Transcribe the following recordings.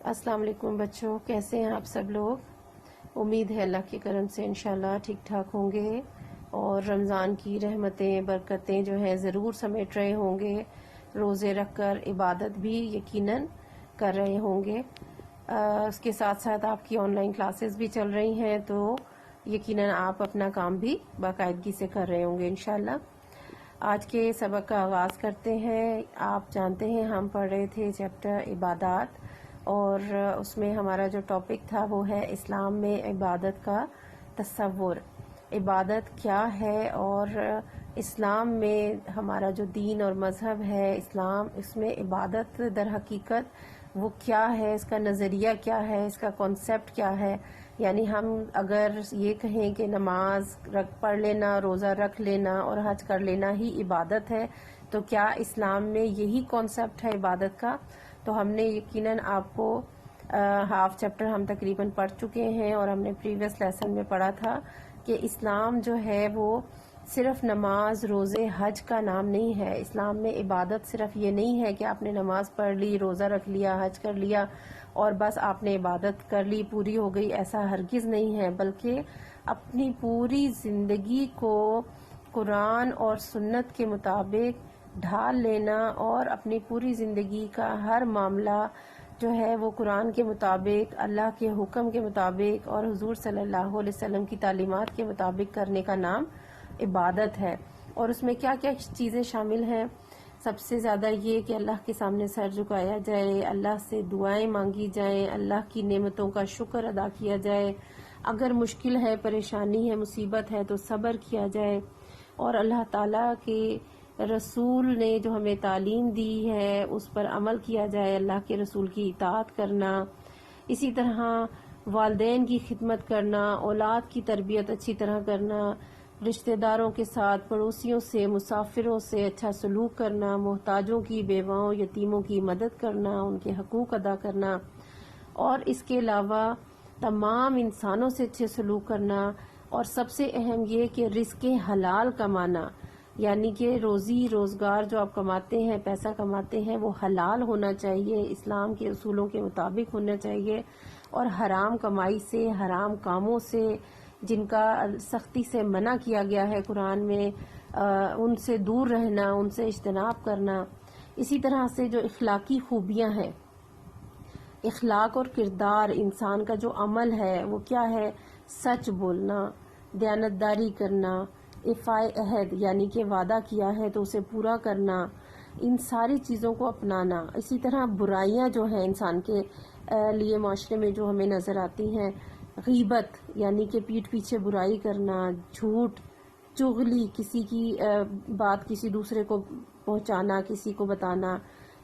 السلام علیکم بچوں، کیسے ہیں آپ سب لوگ؟ امید ہے اللہ کے کرم سے انشاءاللہ ٹھیک ٹھاک ہوں گے اور رمضان کی رحمتیں برکتیں جو ہیں ضرور سمیٹ رہے ہوں گے، روزے رکھ کر عبادت بھی یقیناً کر رہے ہوں گے۔ اس کے ساتھ ساتھ آپ کی آن لائن کلاسز بھی چل رہی ہیں تو یقیناً آپ اپنا کام بھی باقاعدگی سے کر رہے ہوں گے انشاءاللہ۔ آج کے سبق کا آغاز کرتے ہیں۔ آپ جانتے ہیں ہم پڑھ رہے تھے چیپٹر عبادات، اور اس میں ہمارا جو ٹاپک تھا وہ ہے اسلام میں عبادت کا تصور۔ عبادت کیا ہے اور اسلام میں ہمارا جو دین اور مذہب ہے اسلام، اس میں عبادت در حقیقت وہ کیا ہے، اس کا نظریہ کیا ہے، اس کا کانسیپٹ کیا ہے۔ یعنی ہم اگر یہ کہیں کہ نماز پڑھ لینا، روزہ رکھ لینا اور حج کر لینا ہی عبادت ہے، تو کیا اسلام میں یہی کانسیپٹ ہے عبادت کا؟ تو ہم نے یقیناً آپ کو ہاف چیپٹر ہم تقریباً پڑھ چکے ہیں، اور ہم نے پریویس لیسن میں پڑھا تھا کہ اسلام جو ہے وہ صرف نماز روزے حج کا نام نہیں ہے۔ اسلام میں عبادت صرف یہ نہیں ہے کہ آپ نے نماز پڑھ لی، روزہ رکھ لیا، حج کر لیا اور بس آپ نے عبادت کر لی، پوری ہو گئی، ایسا ہرگز نہیں ہے، بلکہ اپنی پوری زندگی کو قرآن اور سنت کے مطابق ڈھال لینا اور اپنی پوری زندگی کا ہر معاملہ جو ہے وہ قرآن کے مطابق، اللہ کے حکم کے مطابق اور حضور صلی اللہ علیہ وسلم کی تعلیمات کے مطابق کرنے کا نام عبادت ہے۔ اور اس میں کیا کیا چیزیں شامل ہیں؟ سب سے زیادہ یہ کہ اللہ کے سامنے سر جھکایا جائے، اللہ سے دعائیں مانگی جائیں، اللہ کی نعمتوں کا شکر ادا کیا جائے، اگر مشکل ہے، پریشانی ہے، مصیبت ہے تو صبر کیا جائے، اور اللہ تعالیٰ کے رسول نے جو ہمیں تعلیم دی ہے اس پر عمل کیا جائے، اللہ کے رسول کی اطاعت کرنا، اسی طرح والدین کی خدمت کرنا، اولاد کی تربیت اچھی طرح کرنا، رشتہ داروں کے ساتھ، پڑوسیوں سے، مسافروں سے اچھا سلوک کرنا، محتاجوں کی، بیواؤں، یتیموں کی مدد کرنا، ان کے حقوق ادا کرنا، اور اس کے علاوہ تمام انسانوں سے اچھے سلوک کرنا، اور سب سے اہم یہ کہ رزق حلال کمانا، یعنی کہ روزی روزگار جو آپ کماتے ہیں، پیسہ کماتے ہیں، وہ حلال ہونا چاہیے، اسلام کے اصولوں کے مطابق ہونا چاہیے، اور حرام کمائی سے، حرام کاموں سے جن کا سختی سے منع کیا گیا ہے قرآن میں، ان سے دور رہنا، ان سے اجتناب کرنا۔ اسی طرح سے جو اخلاقی خوبیاں ہیں، اخلاق اور کردار، انسان کا جو عمل ہے وہ کیا ہے؟ سچ بولنا، دیانتداری کرنا، ایفائے عہد یعنی کہ وعدہ کیا ہے تو اسے پورا کرنا، ان ساری چیزوں کو اپنانا۔ اسی طرح برائیاں جو ہیں انسان کے لیے معاشرے میں جو ہمیں نظر آتی ہیں، غیبت یعنی کہ پیٹھ پیچھے برائی کرنا، جھوٹ، چغلی، کسی کی بات کسی دوسرے کو پہنچانا، کسی کو بتانا،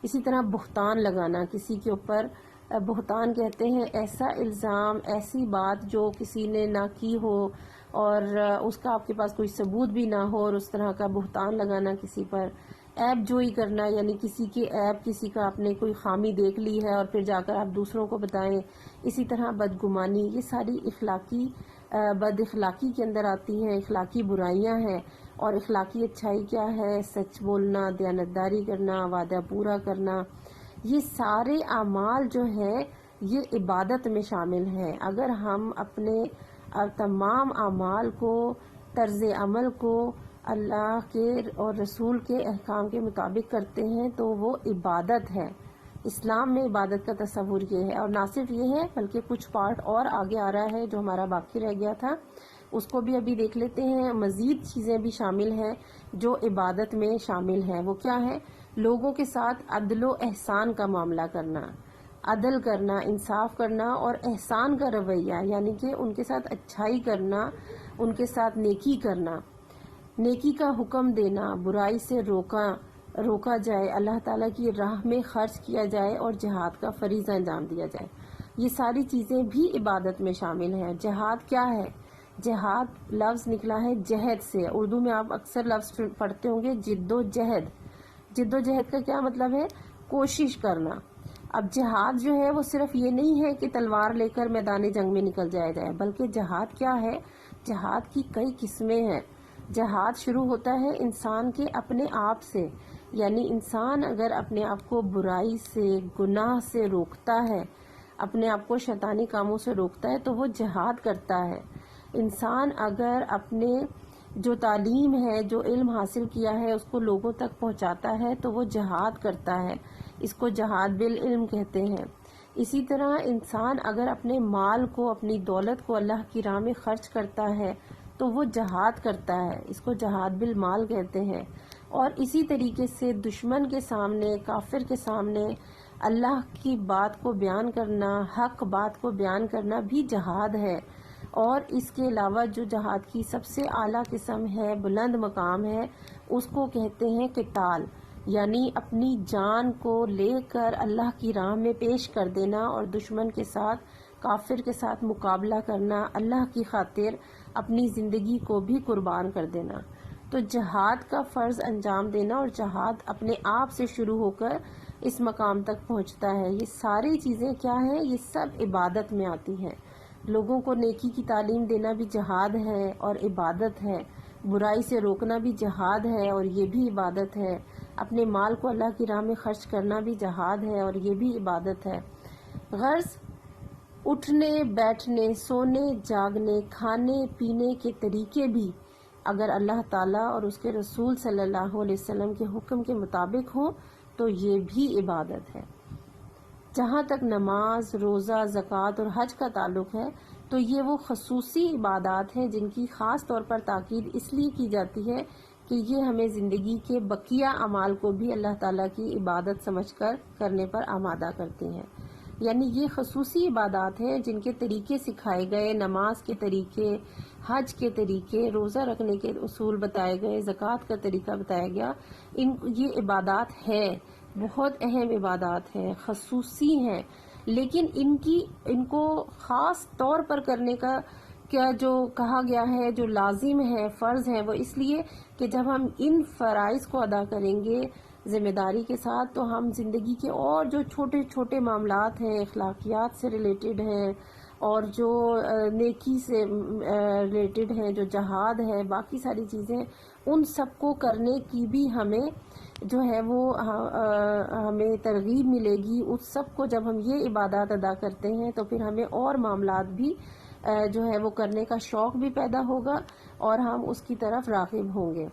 اسی طرح بہتان لگانا، کسی کے اوپر بہتان کہتے ہیں ایسا الزام، ایسی بات جو کسی نے نہ کی ہو اور اس کا آپ کے پاس کوئی ثبوت بھی نہ ہو، اور اس طرح کا بہتان لگانا کسی پر۔ عیب جوئی کرنا یعنی کسی کے عیب، کسی کا آپ نے کوئی خامی دیکھ لی ہے اور پھر جا کر آپ دوسروں کو بتائیں۔ اسی طرح بدگمانی، یہ ساری بد اخلاقی کے اندر آتی ہیں، اخلاقی برائیاں ہیں۔ اور اخلاقی اچھائی کیا ہے؟ سچ بولنا، دیانتداری کرنا، وعدہ پورا کرنا، یہ سارے اعمال جو ہیں یہ عبادت میں شامل ہیں۔ اگر ہم اپنے تمام اعمال کو، طرز عمل کو اللہ کے اور رسول کے احکام کے مطابق کرتے ہیں تو وہ عبادت ہے۔ اسلام میں عبادت کا تصور یہ ہے، اور نہ صرف یہ ہے بلکہ کچھ پارٹ اور آگے آ رہا ہے جو ہمارا باقی رہ گیا تھا، اس کو بھی ابھی دیکھ لیتے ہیں۔ مزید چیزیں بھی شامل ہیں جو عبادت میں شامل ہیں، وہ کیا ہے؟ لوگوں کے ساتھ عدل و احسان کا معاملہ کرنا، عدل کرنا، انصاف کرنا، اور احسان کا رویہ یعنی کہ ان کے ساتھ اچھائی کرنا، ان کے ساتھ نیکی کرنا، نیکی کا حکم دینا، برائی سے روکا جائے، اللہ تعالیٰ کی راہ میں خرچ کیا جائے، اور جہاد کا فریضہ انجام دیا جائے۔ یہ ساری چیزیں بھی عبادت میں شامل ہیں۔ جہاد کیا ہے؟ جہاد لفظ نکلا ہے جہد سے، اردو میں آپ اکثر لفظ پڑھتے ہوں گے جد و جہد۔ جد و جہد کا کیا مطلب ہے؟ کوشش کرنا۔ اب جہاد جو ہے وہ صرف یہ نہیں ہے کہ تلوار لے کر میدان جنگ میں نکل جایا جائے، بلکہ جہاد کیا ہے؟ جہاد کی کئی قسمیں ہیں۔ جہاد شروع ہوتا ہے انسان کے اپنے آپ سے، یعنی انسان اگر اپنے آپ کو برائی سے، گناہ سے روکتا ہے، اپنے آپ کو شیطانی کاموں سے روکتا ہے تو وہ جہاد کرتا ہے۔ انسان اگر اپنے جو تعلیم ہے، جو علم حاصل کیا ہے، اس کو لوگوں تک پہنچاتا ہے تو وہ جہاد کرتا ہے، اس کو جہاد بالعلم کہتے ہیں۔ اسی طرح انسان اگر اپنے مال کو، اپنی دولت کو اللہ کی راہ میں خرچ کرتا ہے تو وہ جہاد کرتا ہے، اس کو جہاد بالمال کہتے ہیں۔ اور اسی طریقے سے دشمن کے سامنے، کافر کے سامنے اللہ کی بات کو بیان کرنا، حق بات کو بیان کرنا بھی جہاد ہے۔ اور اس کے علاوہ جو جہاد کی سب سے اعلیٰ قسم ہے، بلند مقام ہے، اس کو کہتے ہیں قتال، یعنی اپنی جان کو لے کر اللہ کی راہ میں پیش کر دینا اور دشمن کے ساتھ، کافر کے ساتھ مقابلہ کرنا، اللہ کی خاطر اپنی زندگی کو بھی قربان کر دینا۔ تو جہاد کا فرض انجام دینا، اور جہاد اپنے آپ سے شروع ہو کر اس مقام تک پہنچتا ہے۔ یہ ساری چیزیں کیا ہیں؟ یہ سب عبادت میں آتی ہیں۔ لوگوں کو نیکی کی تعلیم دینا بھی جہاد ہے اور عبادت ہے، برائی سے روکنا بھی جہاد ہے اور یہ بھی عبادت ہے، اپنے مال کو اللہ کی راہ میں خرچ کرنا بھی جہاد ہے اور یہ بھی عبادت ہے۔ غرض اٹھنے، بیٹھنے، سونے، جاگنے، کھانے پینے کے طریقے بھی اگر اللہ تعالیٰ اور اس کے رسول صلی اللہ علیہ وسلم کے حکم کے مطابق ہوں تو یہ بھی عبادت ہے۔ جہاں تک نماز، روزہ، زکوٰۃ اور حج کا تعلق ہے تو یہ وہ خصوصی عبادات ہیں جن کی خاص طور پر تاکید اس لیے کی جاتی ہے کہ یہ ہمیں زندگی کے بقیہ اعمال کو بھی اللہ تعالیٰ کی عبادت سمجھ کر کرنے پر آمادہ کرتے ہیں۔ یعنی یہ خصوصی عبادات ہیں جن کے طریقے سکھائے گئے، نماز کے طریقے، حج کے طریقے، روزہ رکھنے کے اصول بتائے گئے، زکوٰۃ کا طریقہ بتایا گیا۔ یہ عبادات ہے، بہت اہم عبادات ہیں، خصوصی ہیں، لیکن ان کو خاص طور پر کرنے کا کیا جو کہا گیا ہے، جو لازم ہے، فرض ہے، وہ اس لیے کہ جب ہم ان فرائض کو ادا کریں گے ذمہ داری کے ساتھ تو ہم زندگی کے اور جو چھوٹے چھوٹے معاملات ہیں، اخلاقیات سے ریلیٹڈ ہیں اور جو نیکی سے ریلیٹڈ ہیں، جو جہاد ہے، باقی ساری چیزیں، ان سب کو کرنے کی بھی ہمیں جو ہے وہ ہمیں ترغیب ملے گی۔ اس سب کو جب ہم یہ عبادات ادا کرتے ہیں تو پھر ہمیں اور معاملات بھی جو ہے وہ کرنے کا شوق بھی پیدا ہوگا اور ہم اس کی طرف راغب ہوں گے۔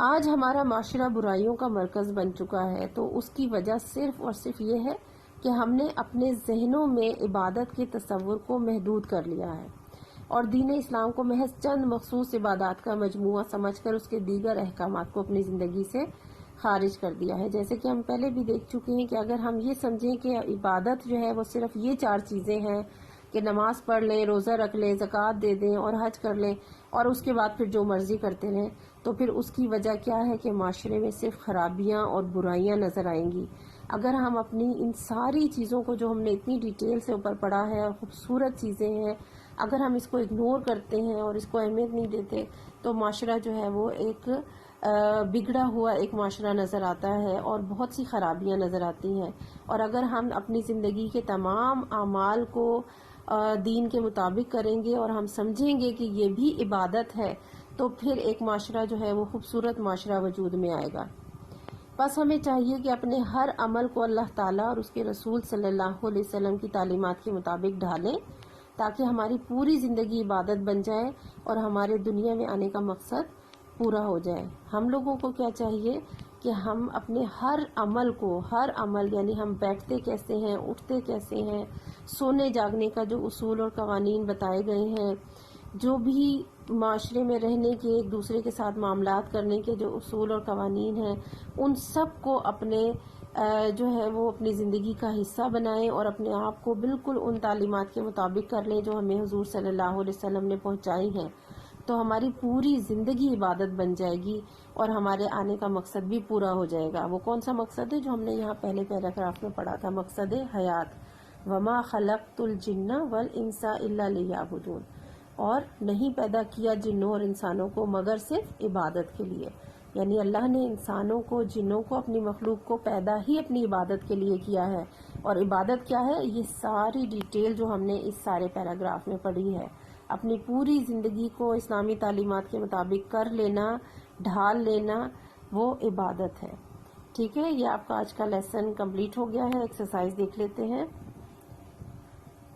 آج ہمارا معاشرہ برائیوں کا مرکز بن چکا ہے تو اس کی وجہ صرف اور صرف یہ ہے کہ ہم نے اپنے ذہنوں میں عبادت کے تصور کو محدود کر لیا ہے اور دین اسلام کو محض چند مخصوص عبادات کا مجموعہ سمجھ کر اس کے دیگر احکامات کو اپنی زندگی سے خارج کر دیا ہے۔ جیسے کہ ہم پہلے بھی دیکھ چکے ہیں کہ اگر ہم یہ سمجھیں کہ عبادت جو ہے وہ صرف یہ 4 چیزیں ہیں کہ نماز پڑھ لیں، روزہ رکھ لیں، زکوٰۃ دے دیں اور حج کر لیں اور اس کے بعد پھر جو مرضی کرتے رہیں، تو پھر اس کی وجہ کیا ہے کہ معاشرے میں صرف خرابیاں اور برائیاں نظر آئیں گی۔ اگر ہم اپنی ان ساری چیزوں کو جو ہم نے اتنی ڈیٹیل سے اوپر پڑھا ہے اور خوبصورت چیزیں ہیں، اگر ہم اس کو اگنور کرتے ہیں اور اس کو اہمیت نہیں دیتے تو معاشرہ جو ہے وہ ایک بگڑا ہوا ایک معاشرہ نظر آتا ہے اور بہت سی خرابیاں نظر آتی ہیں۔ اور اگر ہم اپنی زندگی کے تمام اعمال کو دین کے مطابق کریں گے اور ہم سمجھیں گے کہ یہ بھی عبادت ہے تو پھر ایک معاشرہ جو ہے وہ خوبصورت معاشرہ وجود میں آئے گا۔ بس ہمیں چاہیے کہ اپنے ہر عمل کو اللہ تعالیٰ اور اس کے رسول صلی اللہ علیہ وسلم کی تعلیمات کے مطابق ڈھالیں تاکہ ہماری پوری زندگی عبادت بن جائے اور ہمارے دنیا میں آنے کا مقصد پورا ہو جائے۔ ہم لوگوں کو کیا چاہیے کہ ہم اپنے ہر عمل یعنی ہم بیٹھتے کیسے ہیں، اٹھتے کیسے ہیں، سونے جاگنے کا جو اصول اور قوانین بتائے گئے ہیں، جو بھی معاشرے میں رہنے کے، ایک دوسرے کے ساتھ معاملات کرنے کے جو اصول اور قوانین ہیں، ان سب کو اپنے جو ہے وہ اپنی زندگی کا حصہ بنائیں اور اپنے آپ کو بالکل ان تعلیمات کے مطابق کر لیں جو ہمیں حضور صلی اللہ علیہ وسلم نے پہنچائی ہیں، تو ہماری پوری زندگی عبادت بن جائے گی اور ہمارے آنے کا مقصد بھی پورا ہو جائے گا۔ وہ کون سا مقصد ہے جو ہم نے یہاں پہلے پیراگراف میں پڑھا تھا؟ مقصد حیات، وما خلقت الجن والانس الا لیعبدون، اور نہیں پیدا کیا جنوں اور انسانوں کو مگر صرف عبادت کے لیے۔ یعنی اللہ نے انسانوں کو، جنوں کو، اپنی مخلوق کو پیدا ہی اپنی عبادت کے لیے کیا ہے، اور عبادت کیا ہے؟ یہ ساری ڈیٹیل جو ہم نے اس سارے پیراگراف میں پڑھی ہے، اپنی پوری زندگی کو اسلامی تعلیمات کے مطابق کر لینا، ڈھال لینا، وہ عبادت ہے۔ ٹھیک ہے، یہ آپ کا آج کا لیسن کمپلیٹ ہو گیا ہے. ایکسرسائز دیکھ لیتے ہیں.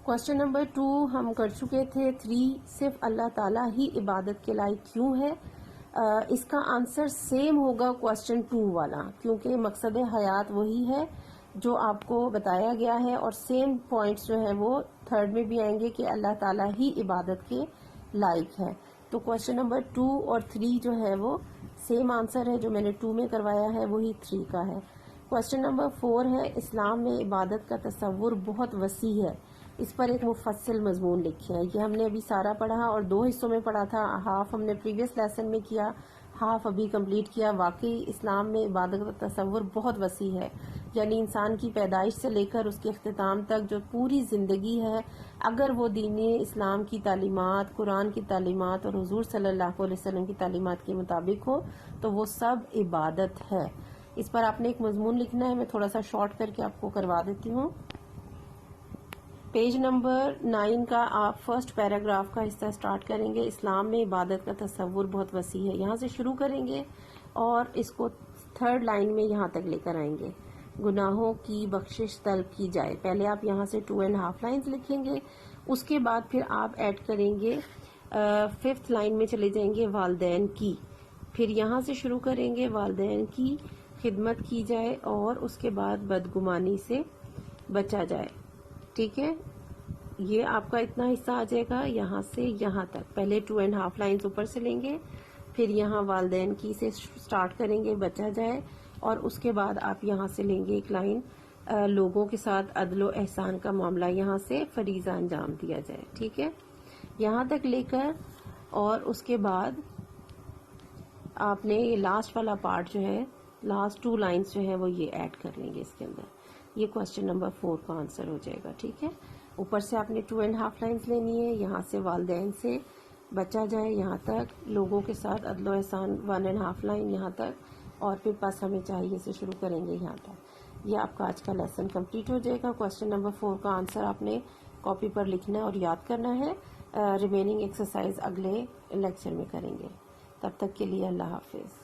کوشچن نمبر 2 ہم کر چکے تھے. 3 صرف اللہ تعالیٰ ہی عبادت کے لائق کیوں ہے؟ اس کا آنسر سیم ہوگا کوشچن 2 والا، کیونکہ مقصد حیات وہی ہے جو آپ کو بتایا گیا ہے، اور سیم پوائنٹس جو ہیں وہ تھرڈ میں بھی آئیں گے کہ اللہ تعالیٰ ہی عبادت کے لائق ہے. تو کوشچن نمبر 2 اور 3 جو ہے وہ سیم آنسر ہے. جو میں نے 2 میں کروایا ہے وہی 3 کا ہے. کوشچن نمبر 4 ہے اسلام میں عبادت کا تصور بہت وسیع ہے، اس پر ایک مفصل مضمون لکھے ہیں. یہ ہم نے ابھی سارا پڑھا اور 2 حصوں میں پڑھا تھا. ہاف ہم نے پریویس لیسن میں کیا، ہاف ابھی کمپلیٹ کیا. واقعی اسلام میں عبادت کا تصور بہت وسیع ہے، یعنی انسان کی پیدائش سے لے کر اس کے اختتام تک جو پوری زندگی ہے، اگر وہ دین اسلام کی تعلیمات، قرآن کی تعلیمات اور حضور صلی اللہ علیہ وسلم کی تعلیمات کے مطابق ہو تو وہ سب عبادت ہے. اس پر آپ نے ایک مضمون لکھنا ہے. میں تھوڑا سا شارٹ کر کے آپ کو کروا دیتی ہوں. پیج نمبر 9 کا آپ فرسٹ پیراگراف کا حصہ سٹارٹ کریں گے. اسلام میں عبادت کا تصور بہت وسیع ہے، یہاں سے شروع کریں گے اور اس کو تھرڈ لائن میں یہاں تک لے کر آئیں گے. گناہوں کی بخشش طلب کی جائے. پہلے آپ یہاں سے 2.5 لائنز لکھیں گے، اس کے بعد پھر آپ ایڈ کریں گے 5th لائن میں چلے جائیں گے والدین کی. پھر یہاں سے شروع کریں گے والدین کی خدمت کی جائے اور اس کے بعد بدگمانی سے بچا جائے. ٹھیک ہے، یہ آپ کا اتنا حصہ آ جائے گا یہاں سے یہاں تک. پہلے 2.5 لائنز اوپر سے لیں گے، پھر یہاں والدین کی سے سٹارٹ کریں گے بچا جائے، اور اس کے بعد آپ یہاں سے لیں گے ایک لائن لوگوں کے ساتھ عدل و احسان کا معاملہ یہاں سے فریضہ انجام دیا جائے. ٹھیک ہے، یہاں تک لے کر اور اس کے بعد آپ نے یہ لاسٹ والا پارٹ جو ہے، لاسٹ 2 لائنز جو ہے وہ یہ ایڈ کر لیں گے اس کے اندر. یہ کوشچن نمبر 4 کا آنسر ہو جائے گا. ٹھیک ہے، اوپر سے آپ نے 2.5 لائنز لینی ہے، یہاں سے والدین سے بچا جائے یہاں تک، لوگوں کے ساتھ عدل و احسان 1.5 لائن یہاں تک، اور پھر پس ہمیں چاہیے سے شروع کریں گے یہاں تک. یہ آپ کا آج کا لیسن کمپلیٹ ہو جائے گا. کوشچن نمبر 4 کا آنسر آپ نے کاپی پر لکھنا ہے اور یاد کرنا ہے. ریمیننگ ایکسرسائز اگلے لیکچر میں کریں گے. تب تک کے لیے اللہ حافظ.